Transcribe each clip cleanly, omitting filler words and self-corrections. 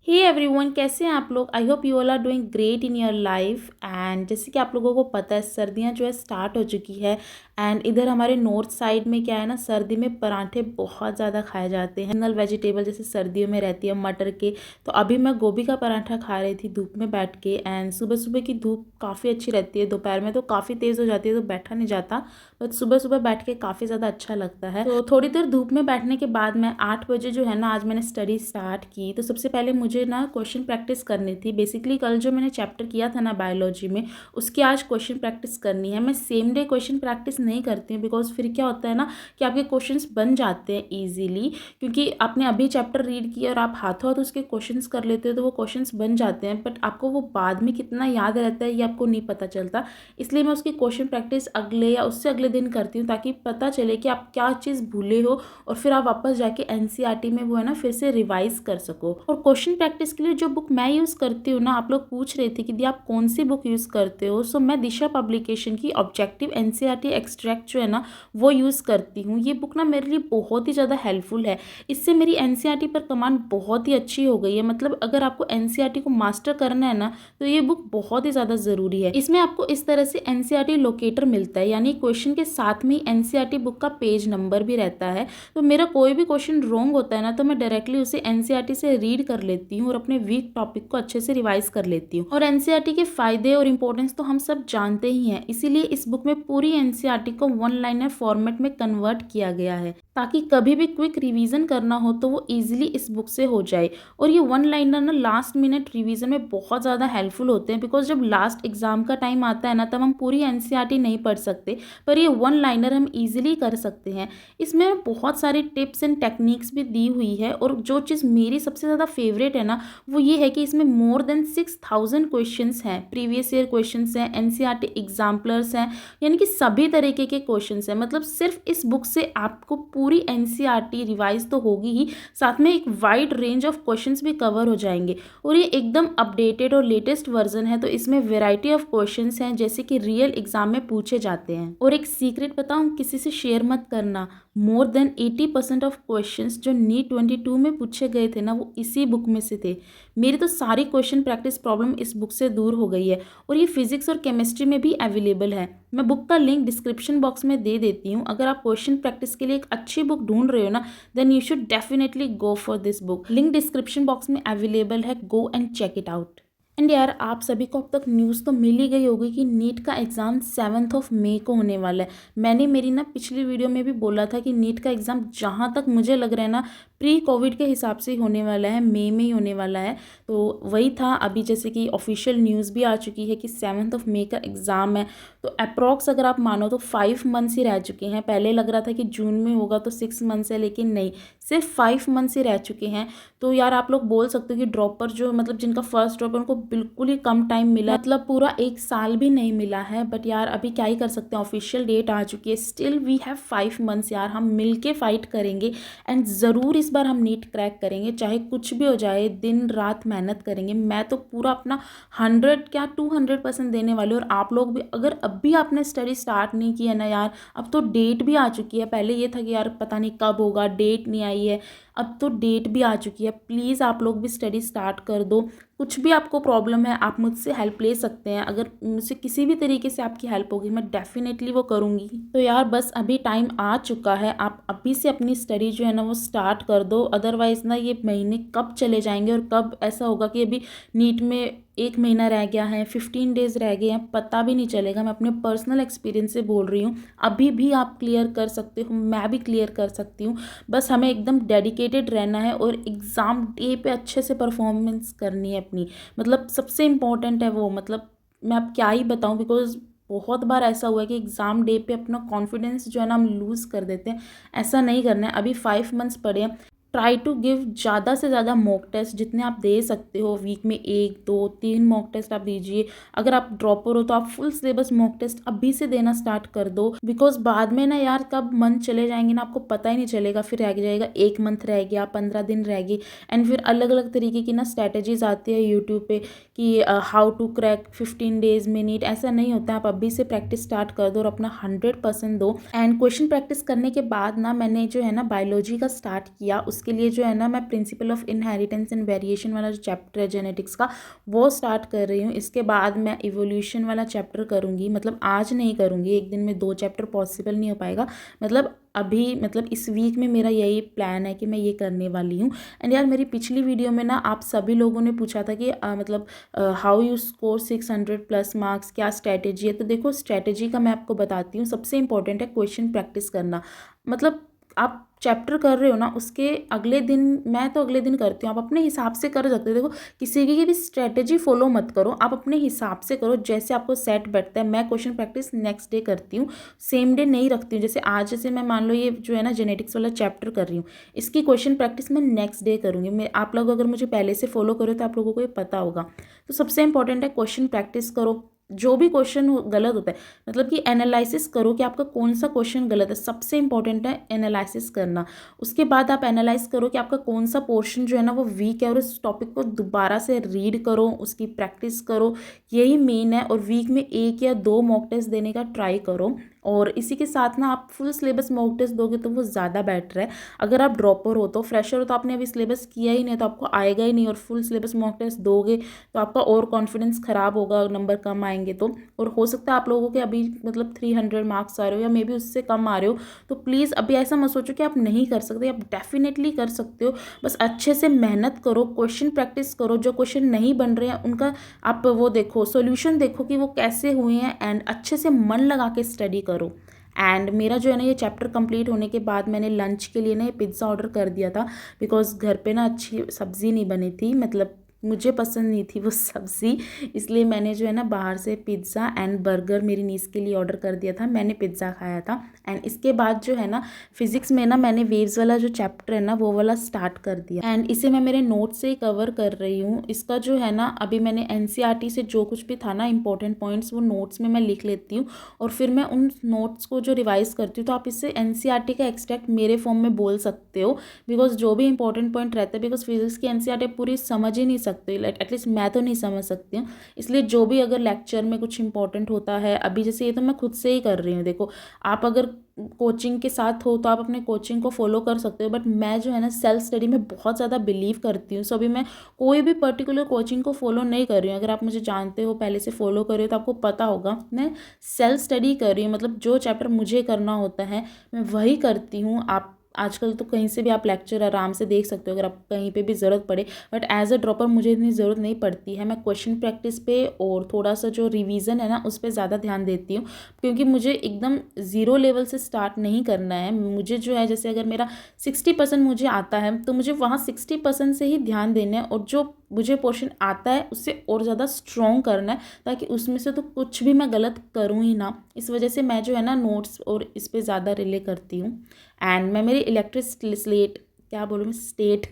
Hey everyone, कैसे हैं आप लोग। I hope you all are doing great in your life. And जैसे कि आप लोगों को पता है, सर्दियां जो है स्टार्ट हो चुकी है। एंड इधर हमारे नॉर्थ साइड में क्या है ना, सर्दी में पराठे बहुत ज़्यादा खाए जाते हैं। नल वेजिटेबल जैसे सर्दियों में रहती है मटर के। तो अभी मैं गोभी का पराठा खा रही थी धूप में बैठ के। एंड सुबह सुबह की धूप काफ़ी अच्छी रहती है, दोपहर में तो काफ़ी तेज़ हो जाती है तो बैठा नहीं जाता, बट सुबह सुबह बैठ के काफ़ी ज़्यादा अच्छा लगता है। तो थोड़ी देर धूप में बैठने के बाद मैं 8 बजे जो है ना, आज मैंने स्टडी स्टार्ट की। तो सबसे पहले मुझे ना क्वेश्चन प्रैक्टिस करनी थी। बेसिकली कल जो मैंने चैप्टर किया था ना बायोलॉजी में, उसकी आज क्वेश्चन प्रैक्टिस करनी है। मैं सेम डे क्वेश्चन प्रैक्टिस नहीं करती हूँ, बिकॉज फिर क्या होता है ना कि आपके क्वेश्चंस बन जाते हैं ईजिली, क्योंकि आपने अभी चैप्टर रीड किया और आप हाथों हाथ उसके क्वेश्चंस कर लेते हो तो वो क्वेश्चंस बन जाते हैं, बट आपको वो बाद में कितना याद रहता है ये आपको नहीं पता चलता। इसलिए मैं उसकी क्वेश्चन प्रैक्टिस अगले या उससे अगले दिन करती हूँ, ताकि पता चले कि आप क्या चीज़ भूले हो और फिर आप वापस जाके एनसीईआरटी में वो है ना फिर से रिवाइज कर सको। और क्वेश्चन प्रैक्टिस के लिए जो बुक मैं यूज़ करती हूँ ना, आप लोग पूछ रहे थे कि दी आप कौन सी बुक यूज़ करते हो। सो मैं दिशा पब्लिकेशन की ऑब्जेक्टिव एनसीईआरटी एक्सट्रैक्ट जो है ना वो यूज़ करती हूँ। ये बुक ना मेरे लिए बहुत ही ज़्यादा हेल्पफुल है। इससे मेरी एनसीईआरटी पर कमांड बहुत ही अच्छी हो गई है। मतलब अगर आपको एनसीईआरटी को मास्टर करना है ना, तो ये बुक बहुत ही ज़्यादा ज़रूरी है। इसमें आपको इस तरह से एनसीईआरटी लोकेटर मिलता है, यानी क्वेश्चन के साथ में एनसीईआरटी बुक का पेज नंबर भी रहता है। तो मेरा कोई भी क्वेश्चन रॉन्ग होता है ना, तो मैं डायरेक्टली उसे एनसीईआरटी से रीड कर लेती हूँ और अपने वीक टॉपिक को अच्छे से रिवाइज कर लेती हूँ। और एनसीईआरटी के फायदे और इंपॉर्टेंस तो हम सब जानते ही हैं, इसीलिए इस बुक में पूरी एनसीईआरटी को वन लाइनर फॉर्मेट में कन्वर्ट किया गया है, ताकि कभी भी क्विक रिवीजन करना हो तो वो इजीली इस बुक से हो जाए। और ये वन लाइनर ना लास्ट मिनट रिवीजन में बहुत ज़्यादा हेल्पफुल होते हैं, बिकॉज जब लास्ट एग्जाम का टाइम आता है ना, तब हम पूरी एनसीईआरटी नहीं पढ़ सकते, पर ये वन लाइनर हम इजीली कर सकते हैं। इसमें बहुत सारी टिप्स एंड टेक्निक्स भी दी हुई है। और जो चीज़ मेरी सबसे ज़्यादा फेवरेट है ना, वो ये है कि इसमें मोर देन 6000 क्वेश्चंस हैं, प्रीवियस ईयर क्वेश्चंस हैं, एनसीईआरटी एग्जाम्पलर्स हैं, यानी कि सभी तरीके के क्वेश्चंस हैं। मतलब सिर्फ इस बुक से आपको पूरी एनसीईआरटी रिवाइज तो होगी ही, साथ में एक वाइड रेंज ऑफ क्वेश्चंस भी कवर हो जाएंगे। और ये एकदम अपडेटेड और लेटेस्ट वर्जन है, तो इसमें वेराइटी ऑफ क्वेश्चंस हैं जैसे कि रियल एग्जाम में पूछे जाते हैं। और एक सीक्रेट बताऊं, किसी से शेयर मत करना, मोर देन 80% ऑफ क्वेश्चंस जो नीट 22 में पूछे गए थे ना, वो इसी बुक में से थे। मेरी तो सारी क्वेश्चन प्रैक्टिस प्रॉब्लम इस बुक से दूर हो गई है। और ये फिजिक्स और केमिस्ट्री में भी अवेलेबल है। मैं बुक का लिंक डिस्क्रिप्शन बॉक्स में दे देती हूँ। अगर आप क्वेश्चन प्रैक्टिस के लिए एक अच्छी बुक ढूंढ रहे हो ना, then you should definitely go for this book. Link description box में अवेलेबल है, go and check it out. And यार, आप सभी को अब तक न्यूज़ तो मिल ही गई होगी कि नीट का एग्ज़ाम 7 मई को होने वाला है। मैंने मेरी ना पिछली वीडियो में भी बोला था कि नीट का एग्ज़ाम जहाँ तक मुझे लग रहा है ना, प्री कोविड के हिसाब से ही होने वाला है, मई में ही होने वाला है। तो वही था, अभी जैसे कि ऑफिशियल न्यूज़ भी आ चुकी है कि 7 मई का एग्ज़ाम है। तो अप्रॉक्स अगर आप मानो तो 5 मंथ्स ही रह चुके हैं। पहले लग रहा था कि जून में होगा तो 6 मंथ्स है, लेकिन नहीं, सिर्फ 5 मंथ्स ही रह चुके हैं। तो यार आप लोग बोल सकते हो कि ड्रॉपर जो मतलब जिनका फर्स्ट ड्रॉप है उनको बिल्कुल ही कम टाइम मिला, मतलब पूरा 1 साल भी नहीं मिला है। बट यार अभी क्या ही कर सकते हैं, ऑफिशियल डेट आ चुकी है। स्टिल वी हैव 5 मंथ्स यार, हम मिल के फाइट करेंगे एंड ज़रूर इस बार हम नीट क्रैक करेंगे, चाहे कुछ भी हो जाए। दिन रात मेहनत करेंगे। मैं तो पूरा अपना 100 क्या 200% देने वाली हूँ। और आप लोग भी, अगर अब भी आपने स्टडी स्टार्ट नहीं किया ना यार, अब तो डेट भी आ चुकी है। पहले ये था कि यार पता नहीं कब होगा, डेट नहीं आई है, अब तो डेट भी आ चुकी है। प्लीज़ आप लोग भी स्टडी स्टार्ट कर दो। कुछ भी आपको प्रॉब्लम है, आप मुझसे हेल्प ले सकते हैं। अगर मुझसे किसी भी तरीके से आपकी हेल्प होगी, मैं डेफिनेटली वो करूँगी। तो यार बस अभी टाइम आ चुका है, आप अभी से अपनी स्टडी जो है ना वो स्टार्ट कर दो। अदरवाइज़ ना ये महीने कब चले जाएंगे और कब ऐसा होगा कि अभी नीट में 1 महीना रह गया है, 15 डेज़ रह गए हैं, पता भी नहीं चलेगा। मैं अपने पर्सनल एक्सपीरियंस से बोल रही हूँ। अभी भी आप क्लियर कर सकते हो, मैं भी क्लियर कर सकती हूँ। बस हमें एकदम डेडिकेटेड रहना है और एग्ज़ाम डे पे अच्छे से परफॉर्मेंस करनी है अपनी। मतलब सबसे इम्पॉर्टेंट है वो। मतलब मैं अब क्या ही बताऊँ, बिकॉज बहुत बार ऐसा हुआ है कि एग्ज़ाम डे पे अपना कॉन्फिडेंस जो है ना हम लूज़ कर देते हैं। ऐसा नहीं करना है। अभी 5 मंथ्स पड़े हैं। ट्राई टू गिव ज़्यादा से ज़्यादा मॉक टेस्ट जितने आप दे सकते हो। वीक में 1 2 3 मॉक टेस्ट आप दीजिए। अगर आप ड्रॉपर हो तो आप फुल सिलेबस मॉक टेस्ट अभी से देना स्टार्ट कर दो, बिकॉज बाद में ना यार कब मंथ चले जाएंगे ना आपको पता ही नहीं चलेगा। फिर रह जाएगा 1 मंथ रह गया, 15 दिन रह गई। एंड फिर अलग अलग तरीके की ना स्ट्रैटेजीज आती है यूट्यूब पे कि हाउ टू क्रैक 15 डेज में नीट। ऐसा नहीं होता है। आप अभी से प्रैक्टिस स्टार्ट कर दो और अपना 100% दो। एंड क्वेश्चन प्रैक्टिस करने के बाद ना मैंने जो है ना बायोलॉजी का स्टार्ट किया। उसके लिए जो है ना मैं principle of inheritance and variation वाला जो चैप्टर है जेनेटिक्स का वो स्टार्ट कर रही हूँ। इसके बाद मैं इवोल्यूशन वाला चैप्टर करूँगी, मतलब आज नहीं करूँगी, एक दिन में 2 चैप्टर पॉसिबल नहीं हो पाएगा, मतलब अभी मतलब इस वीक में मेरा यही प्लान है कि मैं ये करने वाली हूँ। एंड यार मेरी पिछली वीडियो में ना आप सभी लोगों ने पूछा था कि मतलब हाउ यू स्कोर 600+ मार्क्स, क्या स्ट्रैटेजी है। तो देखो स्ट्रैटेजी का मैं आपको बताती हूँ। सबसे इंपॉर्टेंट है क्वेश्चन प्रैक्टिस करना। मतलब आप चैप्टर कर रहे हो ना, उसके अगले दिन, मैं तो अगले दिन करती हूँ, आप अपने हिसाब से कर सकते हो। देखो किसी की भी स्ट्रैटेजी फॉलो मत करो, आप अपने हिसाब से करो जैसे आपको सेट बैठता है। मैं क्वेश्चन प्रैक्टिस नेक्स्ट डे करती हूँ, सेम डे नहीं रखती हूँ। जैसे आज जैसे मैं मान लो ये जो है ना जेनेटिक्स वाला चैप्टर कर रही हूँ, इसकी क्वेश्चन प्रैक्टिस मैं नेक्स्ट डे करूँगी। मैं, आप लोग अगर मुझे पहले से फॉलो करो तो आप लोगों को ये पता होगा। तो सबसे इंपॉर्टेंट है क्वेश्चन प्रैक्टिस करो। जो भी क्वेश्चन गलत होता है, मतलब कि एनालिसिस करो कि आपका कौन सा क्वेश्चन गलत है। सबसे इंपॉर्टेंट है एनालिसिस करना। उसके बाद आप एनालाइज करो कि आपका कौन सा पोर्शन जो है ना वो वीक है, और उस टॉपिक को दोबारा से रीड करो, उसकी प्रैक्टिस करो, यही मेन है। और वीक में 1 या 2 मॉक टेस्ट देने का ट्राई करो। और इसी के साथ ना आप फुल सिलेबस मॉक टेस्ट दोगे तो वो ज़्यादा बेटर है। अगर आप ड्रॉपर हो तो, फ्रेशर हो तो आपने अभी सिलेबस किया ही नहीं तो आपको आएगा ही नहीं, और फुल सिलेबस मॉक टेस्ट दोगे तो आपका और कॉन्फिडेंस ख़राब होगा, नंबर कम आएंगे तो। और हो सकता है आप लोगों के अभी मतलब 300 मार्क्स आ रहे हो या मे बी उससे कम आ रहे हो, तो प्लीज़ अभी ऐसा मत सोचो कि आप नहीं कर सकते, आप डेफिनेटली कर सकते हो। बस अच्छे से मेहनत करो, क्वेश्चन प्रैक्टिस करो, जो क्वेश्चन नहीं बन रहे हैं उनका आप वो देखो, सॉल्यूशन देखो कि वो कैसे हुए हैं, एंड अच्छे से मन लगा के स्टडी करो। एंड मेरा जो है ना ये चैप्टर कंप्लीट होने के बाद मैंने लंच के लिए ना ये पिज़्ज़ा ऑर्डर कर दिया था, बिकॉज़ घर पे ना अच्छी सब्ज़ी नहीं बनी थी, मतलब मुझे पसंद नहीं थी वो सब्ज़ी, इसलिए मैंने जो है ना बाहर से पिज़्ज़ा एंड बर्गर मेरी नीस के लिए ऑर्डर कर दिया था। मैंने पिज़्ज़ा खाया था। एंड इसके बाद जो है ना फिज़िक्स में ना मैंने वेव्स वाला जो चैप्टर है ना वो वाला स्टार्ट कर दिया, एंड इसे मैं मेरे नोट से ही कवर कर रही हूँ। इसका जो है ना अभी मैंने एनसीईआरटी से जो कुछ भी था ना इंपॉर्टेंट पॉइंट्स, वो नोट्स में मैं लिख लेती हूँ, और फिर मैं उन नोट्स को जो रिवाइज करती हूँ। तो आप इससे एनसीईआरटी का एक्सट्रैक्ट मेरे फॉर्म में बोल सकते हो, बिकॉज जो भी इंपॉर्टेंट पॉइंट रहता है, बिकॉज फिजिक्स की एनसीईआरटी पूरी समझ ही नहीं सकते, एटलीस्ट मैं तो नहीं समझ सकती हूँ। इसलिए जो भी अगर लेक्चर में कुछ इंपॉर्टेंट होता है, अभी जैसे ये तो मैं खुद से ही कर रही हूँ, देखो आप अगर कोचिंग के साथ हो तो आप अपने कोचिंग को फॉलो कर सकते हो, बट मैं जो है ना सेल्फ स्टडी में बहुत ज़्यादा बिलीव करती हूँ। सो अभी मैं कोई भी पर्टिकुलर कोचिंग को फॉलो नहीं कर रही हूँ। अगर आप मुझे जानते हो, पहले से फॉलो कर रहे हो, तो आपको पता होगा मैं सेल्फ स्टडी कर रही हूँ, मतलब जो चैप्टर मुझे करना होता है मैं वही करती हूँ। आप आजकल तो कहीं से भी आप लेक्चर आराम से देख सकते हो अगर आप कहीं पे भी ज़रूरत पड़े, बट एज अ ड्रॉपर मुझे इतनी ज़रूरत नहीं पड़ती है। मैं क्वेश्चन प्रैक्टिस पे और थोड़ा सा जो रिवीजन है ना उस पर ज़्यादा ध्यान देती हूँ, क्योंकि मुझे एकदम ज़ीरो लेवल से स्टार्ट नहीं करना है। मुझे जो है जैसे अगर मेरा 60% मुझे आता है तो मुझे वहाँ 60% से ही ध्यान देना है, और जो मुझे पोर्शन आता है उससे और ज़्यादा स्ट्रॉन्ग करना है, ताकि उसमें से तो कुछ भी मैं गलत करूँ ही ना। इस वजह से मैं जो है ना नोट्स और इस पर ज़्यादा रिले करती हूँ। एंड मैं मेरी इलेक्ट्रिक स्लेट, क्या बोलूँ मैं, स्टेट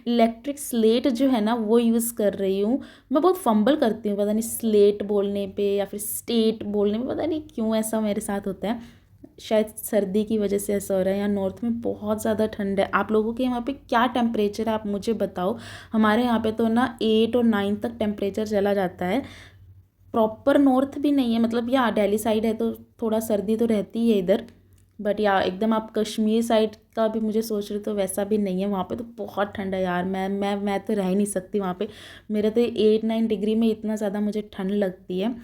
इलेक्ट्रिक स्लेट जो है ना वो यूज़ कर रही हूँ। मैं बहुत फंबल करती हूँ, पता नहीं स्लेट बोलने पे या फिर स्टेट बोलने में, पता नहीं क्यों ऐसा मेरे साथ होता है। शायद सर्दी की वजह से ऐसा हो रहा है। यहाँ नॉर्थ में बहुत ज़्यादा ठंड है। आप लोगों के यहाँ पे क्या टेम्परेचर है आप मुझे बताओ। हमारे यहाँ पे तो ना 8 और 9 तक टेम्परेचर चला जाता है। प्रॉपर नॉर्थ भी नहीं है, मतलब यहाँ दिल्ली साइड है तो थोड़ा सर्दी तो रहती ही है इधर, बट या एकदम आप कश्मीर साइड का भी मुझे सोच रहे तो वैसा भी नहीं है। वहाँ पे तो बहुत ठंड है यार, मैं तो रह ही नहीं सकती वहाँ पे। मेरा तो 8-9 डिग्री में इतना ज़्यादा मुझे ठंड लगती है,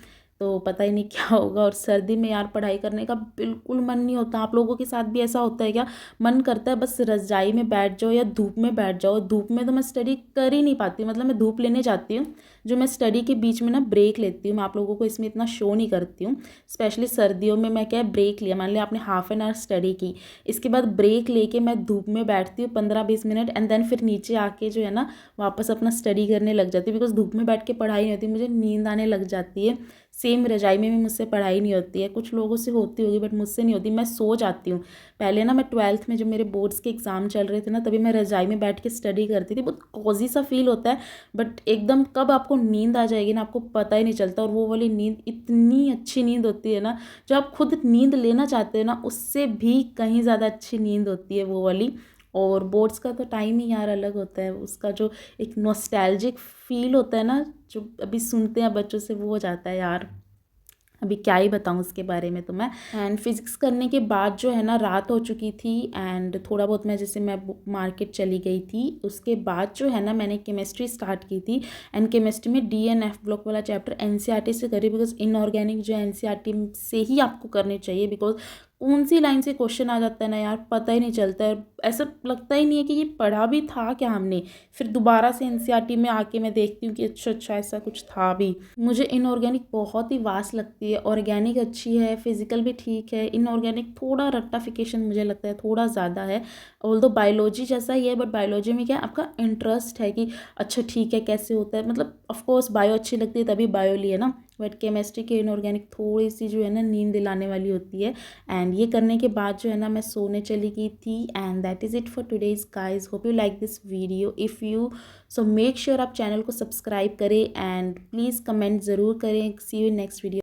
तो पता ही नहीं क्या होगा। और सर्दी में यार पढ़ाई करने का बिल्कुल मन नहीं होता। आप लोगों के साथ भी ऐसा होता है क्या? मन करता है बस रज़ाई में बैठ जाओ या धूप में बैठ जाओ। धूप में तो मैं स्टडी कर ही नहीं पाती, मतलब मैं धूप लेने जाती हूँ, जो मैं स्टडी के बीच में ना ब्रेक लेती हूँ। मैं आप लोगों को इसमें इतना शो नहीं करती हूँ। स्पेशली सर्दियों में मैं क्या ब्रेक लिया, मान लिया आपने हाफ एन आवर स्टडी की, इसके बाद ब्रेक लेके मैं धूप में बैठती हूँ 15-20 मिनट, एंड देन फिर नीचे आके जो है ना वापस अपना स्टडी करने लग जाती हूँ, बिकॉज धूप में बैठ के पढ़ाई नहीं होती, मुझे नींद आने लग जाती है। सेम रजाई में भी मुझसे पढ़ाई नहीं होती है। कुछ लोगों से होती होगी बट मुझसे नहीं होती, मैं सो जाती हूँ। पहले ना मैं 12th में जब मेरे बोर्ड्स के एग्ज़ाम चल रहे थे ना, तभी मैं रजाई में बैठ के स्टडी करती थी। बहुत कॉजी सा फील होता है, बट एकदम कब आपको नींद आ जाएगी ना आपको पता ही नहीं चलता। और वो वाली नींद इतनी अच्छी नींद होती है ना, जो आप खुद नींद लेना चाहते हो ना उससे भी कहीं ज़्यादा अच्छी नींद होती है वो वाली। और बोर्ड्स का तो टाइम ही यार अलग होता है, उसका जो एक नॉस्टैल्जिक फील होता है ना, जो अभी सुनते हैं बच्चों से, वो हो जाता है यार। अभी क्या ही बताऊँ उसके बारे में तो मैं। एंड फिज़िक्स करने के बाद जो है ना रात हो चुकी थी एंड थोड़ा बहुत मैं मार्केट चली गई थी। उसके बाद जो है ना मैंने केमिस्ट्री स्टार्ट की थी एंड केमिस्ट्री में डी एन एफ ब्लॉक वाला चैप्टर एनसीईआरटी से करी, बिकॉज इनऑर्गेनिक जो है एनसीईआरटी से ही आपको करनी चाहिए। बिकॉज कौन सी लाइन से क्वेश्चन आ जाता है ना यार, पता ही नहीं चलता है, ऐसा लगता ही नहीं है कि ये पढ़ा भी था क्या हमने। फिर दोबारा से एनसीईआरटी में आके मैं देखती हूँ कि अच्छा ऐसा कुछ था भी। मुझे इनऑर्गेनिक बहुत ही वास्ट लगती है। ऑर्गेनिक अच्छी है, फिजिकल भी ठीक है, इनऑर्गेनिक थोड़ा रट्टाफिकेशन मुझे लगता है थोड़ा ज़्यादा है। ऑल्दो बायोलॉजी जैसा ही है, बट बायोलॉजी में क्या है आपका इंटरेस्ट है कि अच्छा ठीक है कैसे होता है, मतलब ऑफकोर्स बायो अच्छी लगती है तभी बायो ली है ना। बट केमिस्ट्री के इनऑर्गेनिक थोड़ी सी जो है ना नींद दिलाने वाली होती है। एंड ये करने के बाद जो है ना मैं सोने चली गई थी। And that is it for today's guys, hope you like this video. If you so make sure आप चैनल को सब्सक्राइब करें एंड प्लीज़ कमेंट ज़रूर करें। सी यू नेक्स्ट वीडियो।